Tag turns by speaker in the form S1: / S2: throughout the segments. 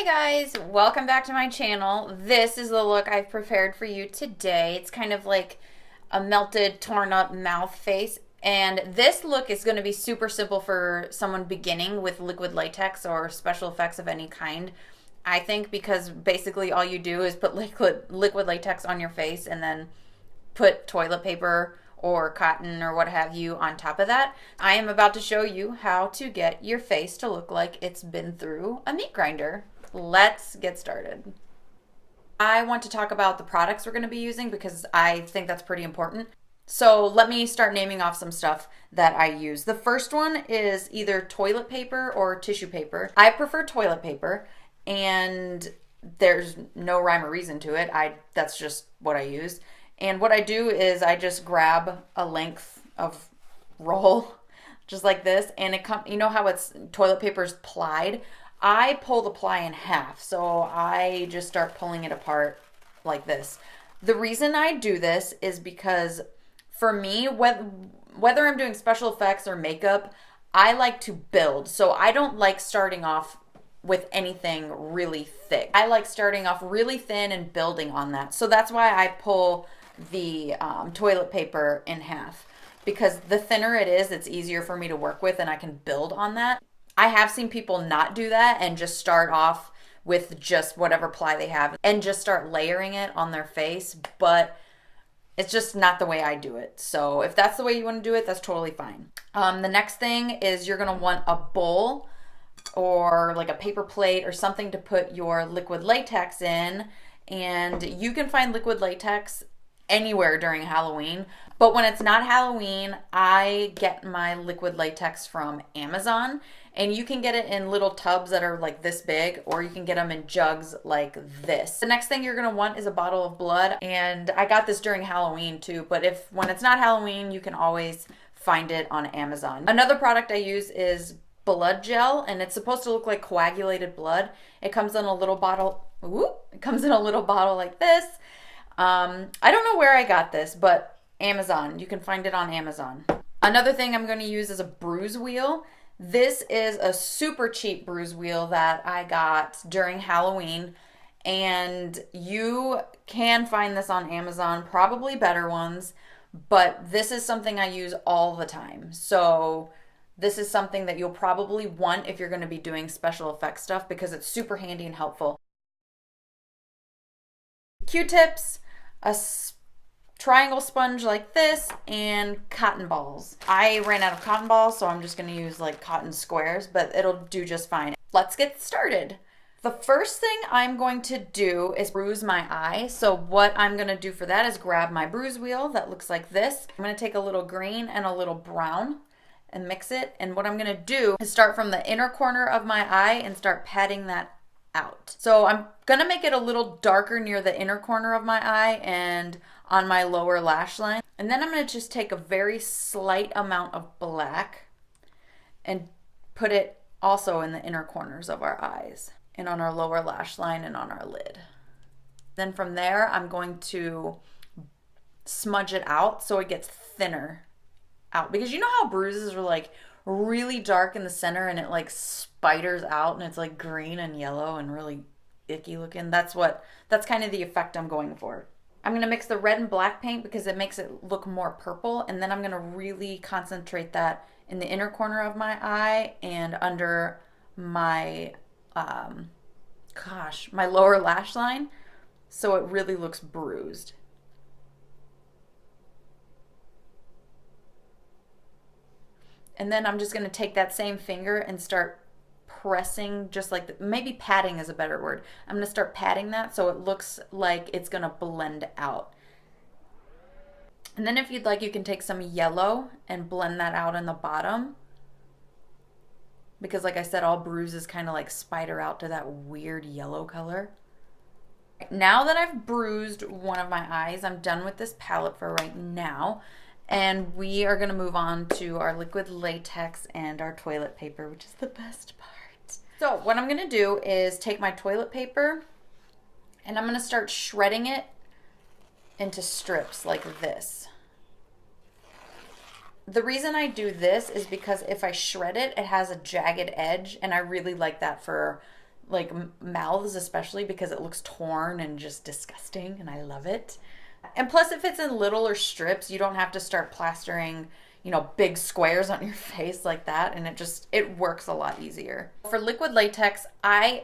S1: Guys, welcome back to my channel. This is the look I've prepared for you today. It's kind of like a melted, torn up mouth face. And this look is going to be super simple for someone beginning with liquid latex or special effects of any kind. I think because basically all you do is put liquid latex on your face and then put toilet paper or cotton or what have you on top of that. I am about to show you how to get your face to look like it's been through a meat grinder. Let's get started. I want to talk about the products we're going to be using because I think that's pretty important. So let me start naming off some stuff that I use. The first one is either toilet paper or tissue paper. I prefer toilet paper, and there's no rhyme or reason to it. That's just what I use. And what I do is I just grab a length of roll just like this, and you know how it's toilet paper is plied? I pull the ply in half, so I just start pulling it apart like this. The reason I do this is because for me, whether I'm doing special effects or makeup, I like to build. So I don't like starting off with anything really thick. I like starting off really thin and building on that. So that's why I pull the toilet paper in half, because the thinner it is, it's easier for me to work with and I can build on that. I have seen people not do that and just start off with just whatever ply they have and just start layering it on their face, but it's just not the way I do it. So if that's the way you want to do it, that's totally fine. The next thing is you're going to want a bowl or like a paper plate or something to put your liquid latex in. And you can find liquid latex anywhere during Halloween, but when it's not Halloween, I get my liquid latex from Amazon, and you can get it in little tubs that are like this big, or you can get them in jugs like this. The next thing you're gonna want is a bottle of blood, and I got this during Halloween too, but when it's not Halloween, you can always find it on Amazon. Another product I use is blood gel, and it's supposed to look like coagulated blood. It comes in a little bottle. It comes in a little bottle like this. I don't know where I got this, but Amazon. You can find it on Amazon. Another thing I'm going to use is a bruise wheel. This is a super cheap bruise wheel that I got during Halloween, and you can find this on Amazon, probably better ones, but this is something I use all the time. So this is something that you'll probably want if you're going to be doing special effects stuff because it's super handy and helpful. Q-tips, a triangle sponge like this, and cotton balls. I ran out of cotton balls, so I'm just going to use like cotton squares, but it'll do just fine. Let's get started. The first thing I'm going to do is bruise my eye. So what I'm going to do for that is grab my bruise wheel that looks like this. I'm going to take a little green and a little brown and mix it. And what I'm going to do is start from the inner corner of my eye and start patting that out. So I'm gonna make it a little darker near the inner corner of my eye and on my lower lash line. And then I'm gonna just take a very slight amount of black and put it also in the inner corners of our eyes and on our lower lash line and on our lid. Then from there, I'm going to smudge it out so it gets thinner out, because you know how bruises are like really dark in the center and it like spiders out and it's like green and yellow and really icky looking? That's kind of the effect I'm going for. I'm going to mix the red and black paint because it makes it look more purple, and then I'm going to really concentrate that in the inner corner of my eye and under my my lower lash line, so it really looks bruised. And then I'm just going to take that same finger and start pressing, just like maybe patting is a better word. I'm going to start patting that so it looks like it's going to blend out. And then if you'd like, you can take some yellow and blend that out in the bottom, because like I said, all bruises kind of like spider out to that weird yellow color. Now that I've bruised one of my eyes, I'm done with this palette for right now. And we are going to move on to our liquid latex and our toilet paper, which is the best part. So what I'm going to do is take my toilet paper and I'm going to start shredding it into strips like this. The reason I do this is because if I shred it, it has a jagged edge, and I really like that for like mouths, especially because it looks torn and just disgusting, and I love it. And plus, if it's in little or strips, you don't have to start plastering, you know, big squares on your face like that, and it works a lot easier. For liquid latex,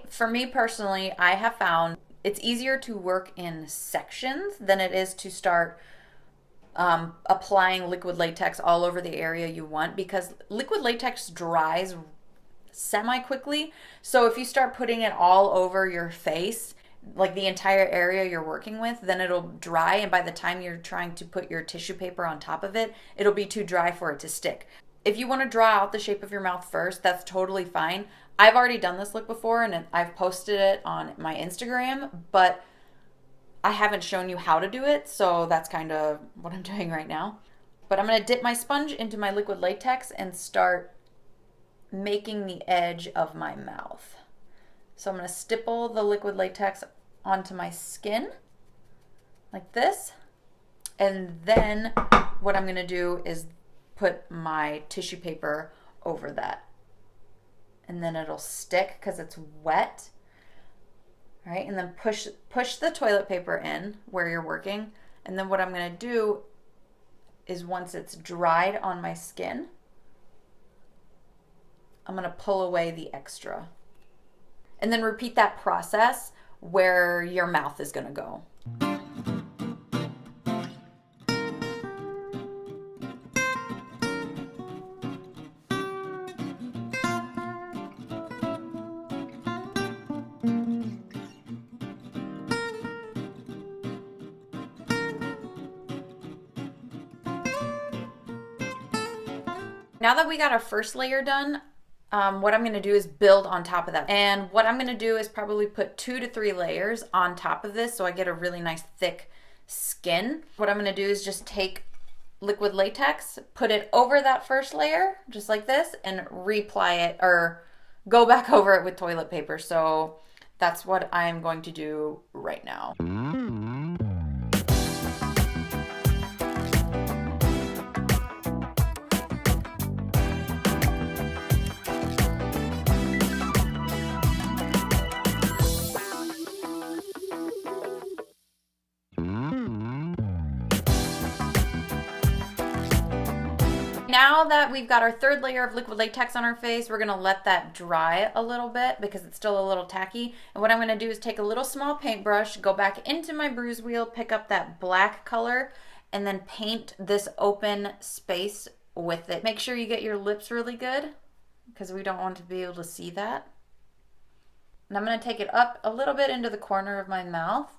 S1: for me personally, I have found it's easier to work in sections than it is to start applying liquid latex all over the area you want, because liquid latex dries semi quickly. So if you start putting it all over your face, like the entire area you're working with, then it'll dry, and by the time you're trying to put your tissue paper on top of it, it'll be too dry for it to stick. If you want to draw out the shape of your mouth first, that's totally fine. I've already done this look before and I've posted it on my Instagram, but I haven't shown you how to do it, so that's kind of what I'm doing right now. But I'm going to dip my sponge into my liquid latex and start making the edge of my mouth. So I'm going to stipple the liquid latex onto my skin like this. And then what I'm going to do is put my tissue paper over that. And then it'll stick because it's wet. All right, and then push the toilet paper in where you're working. And then what I'm going to do is, once it's dried on my skin, I'm going to pull away the extra. And then repeat that process where your mouth is going to go. Now that we got our first layer done, what I'm going to do is build on top of that. And what I'm going to do is probably put 2 to 3 layers on top of this so I get a really nice thick skin. What I'm going to do is just take liquid latex, put it over that first layer, just like this, and reply it, or go back over it with toilet paper. So that's what I'm going to do right now. Now that we've got our third layer of liquid latex on our face, we're gonna let that dry a little bit because it's still a little tacky. And what I'm gonna do is take a little small paintbrush, go back into my bruise wheel, pick up that black color, and then paint this open space with it. Make sure you get your lips really good because we don't want to be able to see that. And I'm gonna take it up a little bit into the corner of my mouth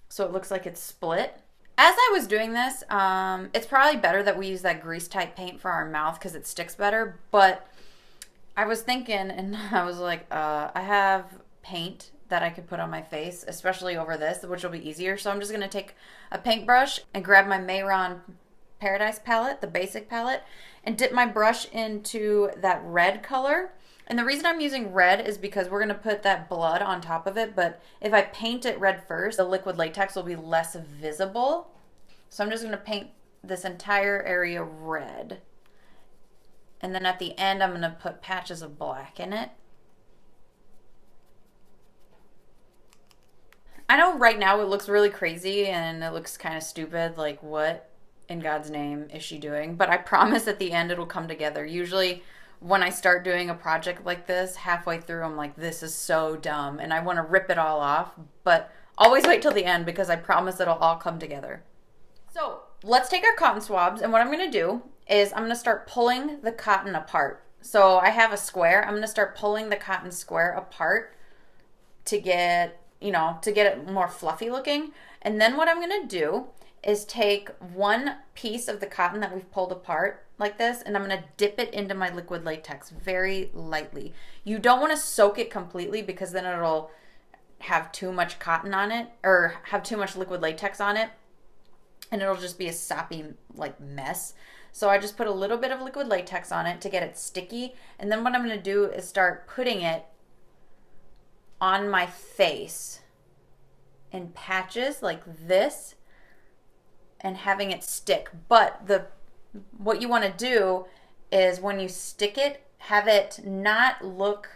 S1: so it looks like it's split. As I was doing this, it's probably better that we use that grease type paint for our mouth because it sticks better, but I was thinking, and I was like, I have paint that I could put on my face, especially over this, which will be easier. So I'm just gonna take a paintbrush and grab my Mayron Paradise palette, the basic palette, and dip my brush into that red color. And the reason I'm using red is because we're going to put that blood on top of it, but if I paint it red first, the liquid latex will be less visible. So I'm just going to paint this entire area red. And then at the end, I'm going to put patches of black in it. I know right now it looks really crazy and it looks kind of stupid, like what in God's name is she doing? But I promise at the end it'll come together. Usually when I start doing a project like this, halfway through I'm like, this is so dumb, and I want to rip it all off, but always wait till the end because I promise it'll all come together. So let's take our cotton swabs, and what I'm going to do is I'm going to start pulling the cotton apart. So I have a square. I'm going to start pulling the cotton square apart to get, to get it more fluffy looking. And then what I'm going to do is take one piece of the cotton that we've pulled apart like this, and I'm going to dip it into my liquid latex very lightly. You don't want to soak it completely because then it'll have too much cotton on it, or have too much liquid latex on it, and it'll just be a soppy like mess. So I just put a little bit of liquid latex on it to get it sticky, and then what I'm going to do is start putting it on my face in patches like this and having it stick. But what you want to do is when you stick it, have it not look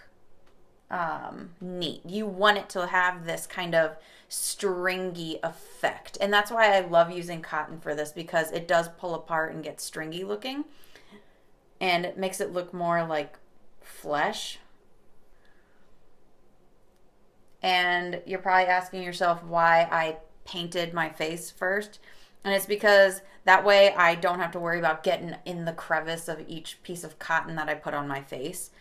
S1: neat. You want it to have this kind of stringy effect. And that's why I love using cotton for this, because it does pull apart and get stringy looking. And it makes it look more like flesh. And you're probably asking yourself why I painted my face first. And it's because that way I don't have to worry about getting in the crevice of each piece of cotton that I put on my face.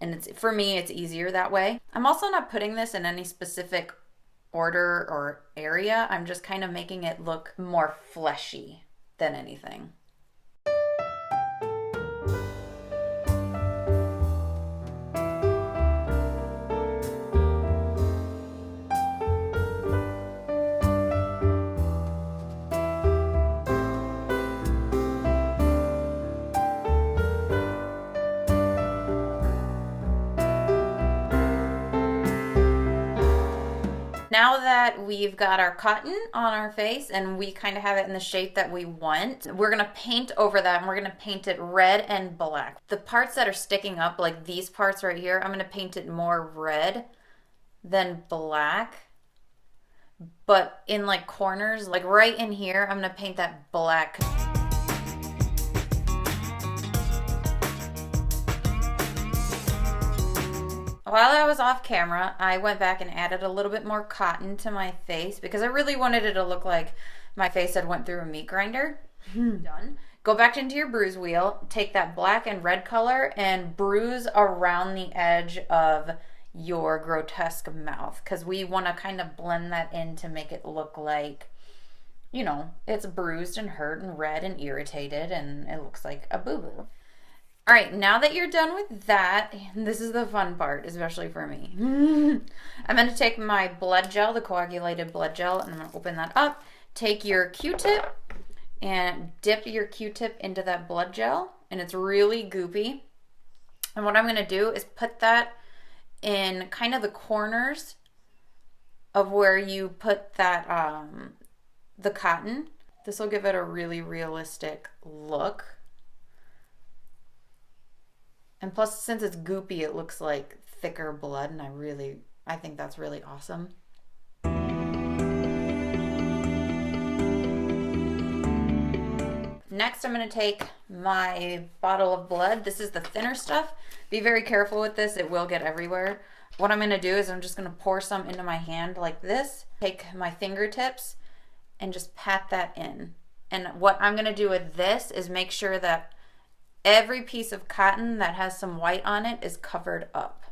S1: And it's, for me, it's easier that way. I'm also not putting this in any specific order or area. I'm just kind of making it look more fleshy than anything. Now that we've got our cotton on our face and we kind of have it in the shape that we want, we're going to paint over that, and we're going to paint it red and black. The parts that are sticking up, like these parts right here, I'm going to paint it more red than black. But in like corners, like right in here, I'm going to paint that black. While I was off camera, I went back and added a little bit more cotton to my face because I really wanted it to look like my face had went through a meat grinder. Done. Go back into your bruise wheel, take that black and red color and bruise around the edge of your grotesque mouth, because we want to kind of blend that in to make it look like, you know, it's bruised and hurt and red and irritated and it looks like a boo-boo. All right, now that you're done with that, this is the fun part, especially for me. I'm going to take my blood gel, the coagulated blood gel, and I'm going to open that up. Take your Q-tip and dip your Q-tip into that blood gel, and it's really goopy. And what I'm going to do is put that in kind of the corners of where you put that, the cotton. This will give it a really realistic look. And plus, since it's goopy, it looks like thicker blood, and I think that's really awesome. Next, I'm going to take my bottle of blood. This is the thinner stuff. Be very careful with this. It will get everywhere. What I'm going to do is I'm just going to pour some into my hand like this. Take my fingertips and just pat that in. And what I'm going to do with this is make sure that every piece of cotton that has some white on it is covered up.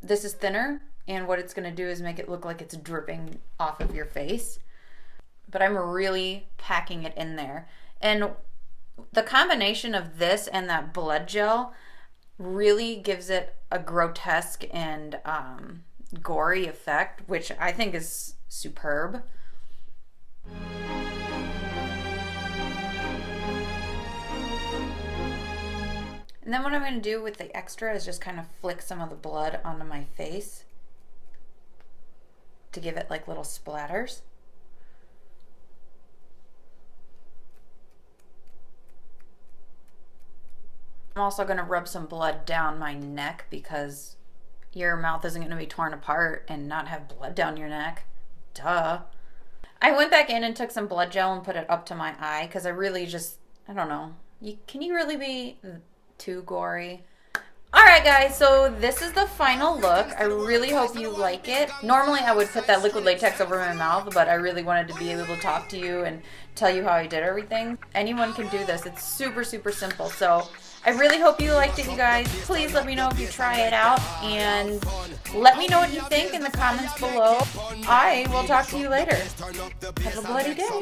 S1: This is thinner, and what it's going to do is make it look like it's dripping off of your face. But I'm really packing it in there. And the combination of this and that blood gel really gives it a grotesque and gory effect, which I think is superb. And then what I'm going to do with the extra is just kind of flick some of the blood onto my face to give it like little splatters. I'm also going to rub some blood down my neck because your mouth isn't going to be torn apart and not have blood down your neck. Duh. I went back in and took some blood gel and put it up to my eye because I really just, I don't know. Can you really be too gory? Alright guys, so this is the final look. I really hope you like it. Normally I would put that liquid latex over my mouth, but I really wanted to be able to talk to you and tell you how I did everything. Anyone can do this. It's super, super simple. So I really hope you liked it, you guys. Please let me know if you try it out, and let me know what you think in the comments below. I will talk to you later. Have a bloody day.